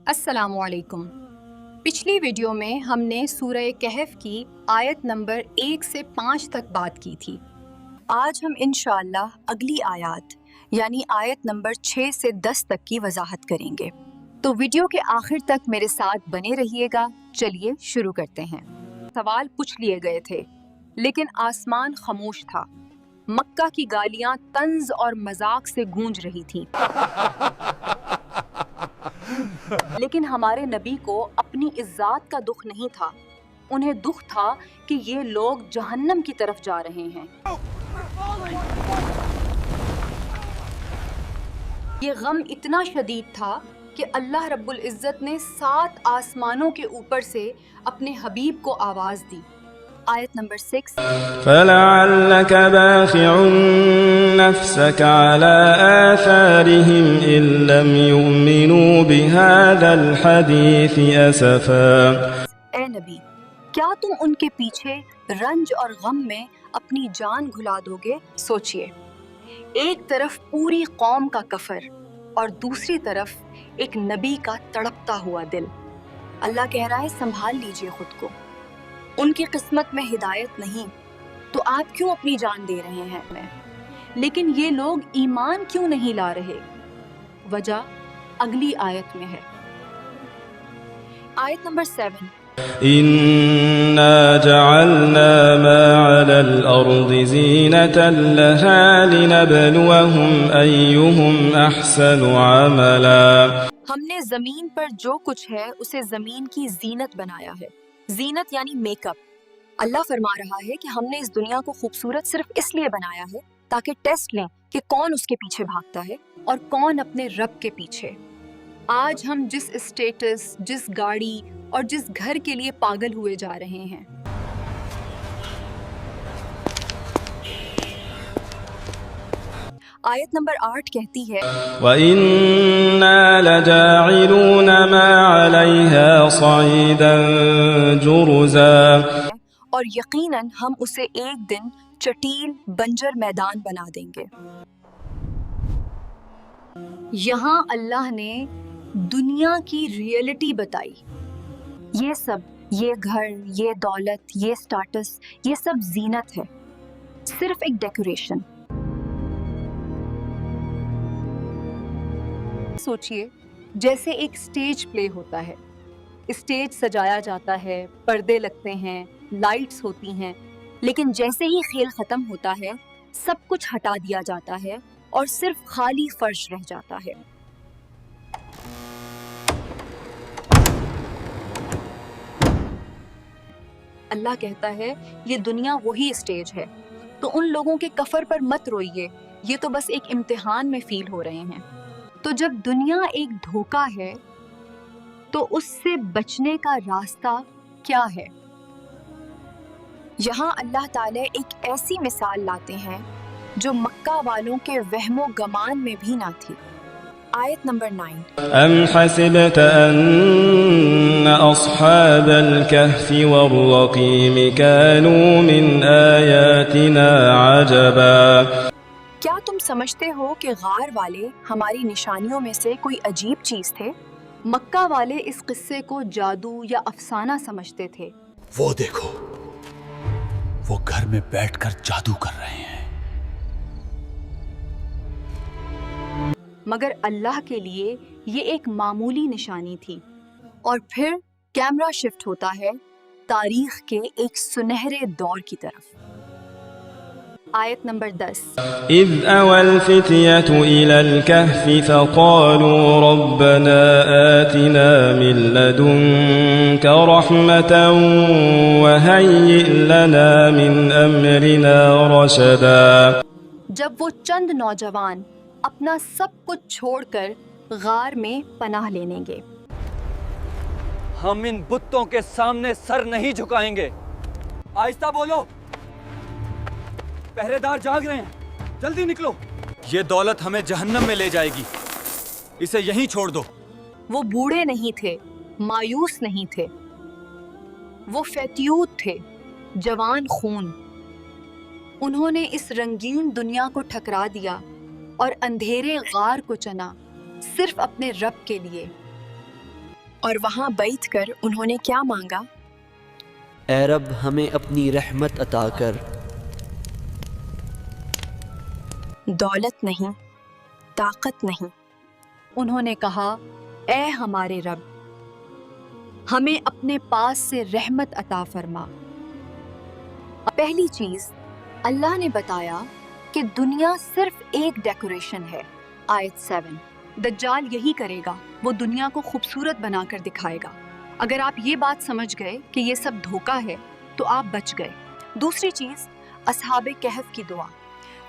अस्सलामु अलैकुम। पिछली वीडियो में हमने सूरह कहफ की आयत नंबर 1 से 5 तक बात की थी। आज हम इंशाअल्लाह अगली आयत यानी आयत नंबर 6 से 10 तक की वजाहत करेंगे, तो वीडियो के आखिर तक मेरे साथ बने रहिएगा। चलिए शुरू करते हैं। सवाल पूछ लिए गए थे लेकिन आसमान खामोश था। मक्का की गालियां तंज और मजाक से गूंज रही थीं। लेकिन हमारे नबी को अपनी इज्जत का दुख नहीं था, उन्हें दुख था कि ये लोग जहन्नम की तरफ जा रहे हैं। ये गम इतना शदीद था कि अल्लाह रब्बुल इज्जत ने 7 आसमानों के ऊपर से अपने हबीब को आवाज दी। आयत नंबर 6, فَلَعَلَّكَ بَاخِعٌ نَفْسَكَ عَلَى آثَارِهِمْ إِن لَّمْ يُؤْمِنُوا بِهَذَا الْحَدِيثِ أَسَفًا۔ ए नबी, क्या तुम उनके पीछे रंज और गम में अपनी जान घुला दोगे? सोचिए, एक तरफ पूरी कौम का कफर और दूसरी तरफ एक नबी का तड़पता हुआ दिल। अल्लाह कह रहा है संभाल लीजिए खुद को। उनकी किस्मत में हिदायत नहीं तो आप क्यों अपनी जान दे रहे हैं? लेकिन ये लोग ईमान क्यों नहीं ला रहे? वजह अगली आयत में है। आयत नंबर 7, إِنَّا جَعَلْنَا مَا عَلَى الْأَرْضِ زِينَةً لَّهَا لِنَبْلُوَهُمْ أَيُّهُمْ أَحْسَنُ عَمَلًا۔ हमने जमीन पर जो कुछ है उसे जमीन की जीनत बनाया है। जीनत यानी मेकअप। अल्लाह फरमा रहा है कि हमने इस दुनिया को खूबसूरत सिर्फ इसलिए बनाया है ताकि टेस्ट लें कि कौन उसके पीछे भागता है और कौन अपने रब के पीछे। आज हम जिस स्टेटस, जिस गाड़ी और जिस घर के लिए पागल हुए जा रहे हैं, आयत नंबर 8 कहती है وَإِنَّا لَجَاعِلُونَ مَا عَلَيْهَا صَعِيدًا جُرُزًا، और यकीनन हम उसे एक दिन चटील बंजर मैदान बना देंगे। यहाँ अल्लाह ने दुनिया की रियलिटी बताई। ये सब, ये घर, ये दौलत, ये स्टेटस, ये सब जीनत है, सिर्फ एक डेकोरेशन। सोचिए, जैसे एक स्टेज प्ले होता है, स्टेज सजाया जाता है, पर्दे लगते हैं, लाइट्स होती हैं, लेकिन जैसे ही खेल खत्म होता है सब कुछ हटा दिया जाता है और सिर्फ खाली फर्श रह जाता है। अल्लाह कहता है ये दुनिया वही स्टेज है, तो उन लोगों के कफर पर मत रोइए, ये तो बस एक इम्तिहान में फील हो रहे हैं। तो जब दुनिया एक धोखा है तो उससे बचने का रास्ता क्या है? यहाँ अल्लाह ताला एक ऐसी मिसाल लाते हैं जो मक्का वालों के वहमो गमान में भी ना थी। आयत नंबर 9, أَمْ حَسِبْتَ أَنَّ أَصْحَابَ الْكَهْفِ وَالرَّقِيمِ كَانُوا مِنْ آيَاتِنَا عَجَبًا۔ क्या तुम समझते हो कि गार वाले हमारी निशानियों में से कोई अजीब चीज थे? मक्का वाले इस किस्से को जादू या अफसाना समझते थे। वो देखो, वो घर में बैठकर जादू कर रहे हैं। मगर अल्लाह के लिए ये एक मामूली निशानी थी। और फिर कैमरा शिफ्ट होता है तारीख के एक सुनहरे दौर की तरफ। आयत नंबर 10, إِذْ أَوَى الْفِتْيَةُ إِلَى الْكَهْفِ فَقَالُوا رَبَّنَا آتِنَا مِن لَّدُنكَ رَحْمَةً وَهَيِّئْ لَنَا مِنْ أَمْرِنَا رَشَدًا۔ जब वो चंद नौजवान अपना सब कुछ छोड़कर गार में पनाह लेनेंगे। हम इन बुतों के सामने सर नहीं झुकाएंगे। आहिस्ता बोलो, पहरेदार जाग रहे हैं, जल्दी निकलो। ये दौलत हमें जहन्नम में ले जाएगी, इसे यहीं छोड़ दो। वो बूढ़े नहीं थे, मायूस नहीं थे, वो फैत्यूत थे, जवान खून। उन्होंने इस रंगीन दुनिया को ठकरा दिया और अंधेरे गार को चुना सिर्फ अपने रब के लिए। اور وہاں بیٹھ کر انہوں نے کیا مانگا؟ اے رب ہمیں اپنی رحمت عطا کر۔ دولت نہیں، طاقت نہیں، انہوں نے کہا اے ہمارے رب ہمیں اپنے پاس سے رحمت عطا فرما۔ پہلی چیز اللہ نے بتایا کہ دنیا صرف ایک ڈیکوریشن ہے۔ آیت 7 دجال یہی کرے گا، وہ دنیا کو خوبصورت بنا کر دکھائے گا۔ اگر آپ یہ بات سمجھ گئے کہ یہ سب دھوکہ ہے تو آپ بچ گئے۔ دوسری چیز اصحاب کہف کی دعا۔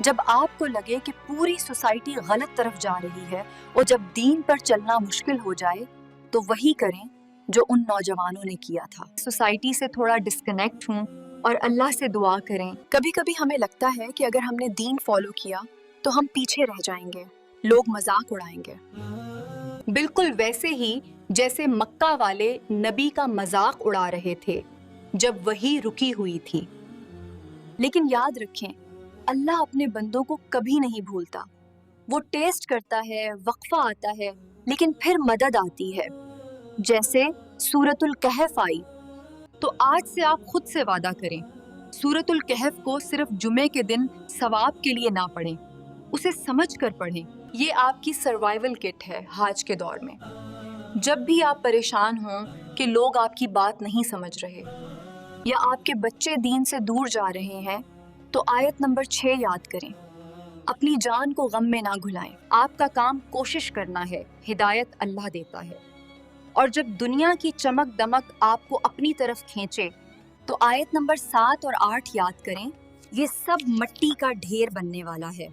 جب آپ کو لگے کہ پوری سوسائٹی غلط طرف جا رہی ہے اور جب دین پر چلنا مشکل ہو جائے تو وہی کریں جو ان نوجوانوں نے کیا تھا، سوسائٹی سے تھوڑا ڈسکنیکٹ ہوں اور اللہ سے دعا کریں۔ کبھی کبھی ہمیں لگتا ہے کہ اگر ہم نے دین فالو کیا تو ہم پیچھے رہ جائیں گے، لوگ مذاق اڑائیں گے، بالکل ویسے ہی جیسے مکہ والے نبی کا مذاق اڑا رہے تھے جب وحی رکی ہوئی تھی۔ لیکن یاد رکھیں اللہ اپنے بندوں کو کبھی نہیں بھولتا، وہ ٹیسٹ کرتا ہے، وقفہ آتا ہے، لیکن پھر مدد آتی ہے۔ جیسے سورۃ الکہف آئی تو آج سے آپ خود سے وعدہ کریں سورۃ الکہف کو صرف جمعے کے دن ثواب کے لیے نہ پڑھیں، اسے سمجھ کر پڑھیں۔ یہ آپ کی سروائیول کٹ ہے حاج کے دور میں۔ جب بھی آپ پریشان ہوں کہ لوگ آپ کی بات نہیں سمجھ رہے یا آپ کے بچے دین سے دور جا رہے ہیں تو آیت نمبر 6 یاد کریں، اپنی جان کو غم میں نہ گھلائیں، آپ کا کام کوشش کرنا ہے، ہدایت اللہ دیتا ہے۔ اور جب دنیا کی چمک دمک آپ کو اپنی طرف کھینچے تو آیت نمبر 7 اور 8 یاد کریں، یہ سب مٹی کا ڈھیر بننے والا ہے۔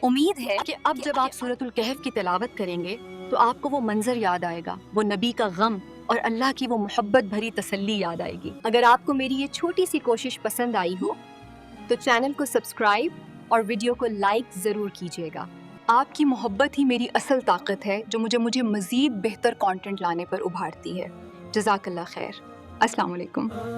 امید ہے کہ اب جب آپ سورۃ الکہف کی تلاوت کریں گے تو آپ کو وہ منظر یاد آئے گا، وہ نبی کا غم اور اللہ کی وہ محبت بھری تسلی یاد آئے گی۔ اگر آپ کو میری یہ چھوٹی سی کوشش پسند آئی ہو تو چینل کو سبسکرائب اور ویڈیو کو لائک ضرور کیجیے گا۔ آپ کی محبت ہی میری اصل طاقت ہے جو مجھے مزید بہتر کانٹینٹ لانے پر ابھارتی ہے۔ جزاک اللہ خیر۔ السلام علیکم۔